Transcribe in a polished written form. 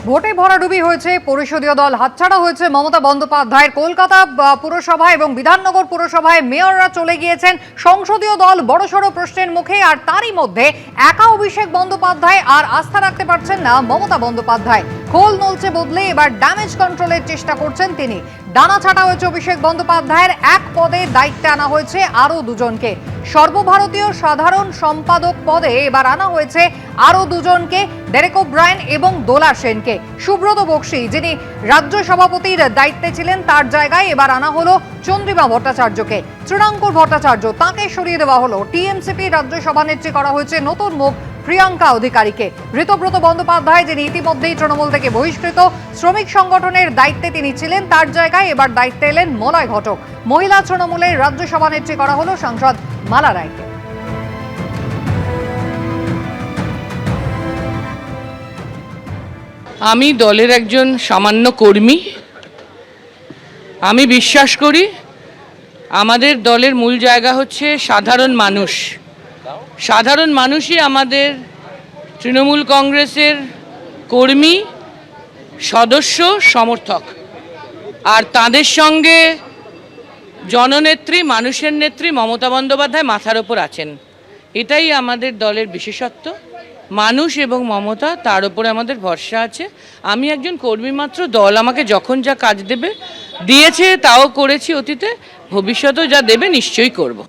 ভোটে ভরাডুবি হয়েছে, পরিষদীয় দল হাতছাড়া হয়েছে মমতা বন্দ্যোপাধ্যায়ের। কলকাতা পুরসভা এবং বিধাননগর পুরসভায় মেয়ররা চলে গিয়েছেন। সংসদীয় দল বড়সড় প্রশ্নের মুখে, আর তারই মধ্যে একা অভিষেক বন্দ্যোপাধ্যায় আর আস্থা রাখতে পারছেন না মমতা বন্দ্যোপাধ্যায়। খোল নলচে বদলে এবার ড্যামেজ কন্ট্রোলের চেষ্টা করছেন তিনি। ডানা ছাটা হয়েছে অভিষেক বন্দ্যোপাধ্যায়ের, এক পদে দায়িত্বে আনা হয়েছে আরো দুজনকে। সর্বভারতীয় সাধারণ সম্পাদক পদে এবার আনা হয়েছে আরো দুজনকে, ডেরেক ওব্রায়েন এবং দোলা সেনকে। সুব্রত বক্সি, যিনি রাজ্য সভাপতির দায়িত্বে ছিলেন, তার জায়গায় এবার আনা হলো চন্দ্রিমা ভট্টাচার্যকে। তৃণাঙ্কুর ভট্টাচার্য, তাকে সরিয়ে দেওয়া হলো। টিএমসিপি রাজ্য সভানেত্রী করা হয়েছে নতুন মুখ প্রিয়াঙ্কা অধিকারীকে। ঋতব্রত বন্দ্যোপাধ্যায়, যিনি ইতিমধ্যেই তৃণমূল থেকে বহিষ্কৃত, শ্রমিক সংগঠনের দায়িত্বে তিনি ছিলেন, তার জায়গায় এবার দায়িত্বে এলেন মলয় ঘটক। মহিলা তৃণমূলের রাজ্য সভানেত্রী করা হলো সাংসদ মালা রায়কে। আমি দলের একজন সামান্য কর্মী। আমি বিশ্বাস করি আমাদের দলের মূল জায়গা হচ্ছে সাধারণ মানুষ। সাধারণ মানুষই আমাদের তৃণমূল কংগ্রেসের কর্মী, সদস্য, সমর্থক। আর তাদের সঙ্গে জননেত্রী, মানুষের নেত্রী মমতা বন্দ্যোপাধ্যায় মাথার ওপর আছেন। এটাই আমাদের দলের বিশেষত্ব। মানুষ এবং মমতা, তার উপরে আমাদের ভরসা আছে। আমি একজন কর্মী মাত্র। দল আমাকে যখন যা কাজ দিয়েছে তাও করেছি অতীতে, ভবিষ্যতেও যা দেবে নিশ্চয়ই করব।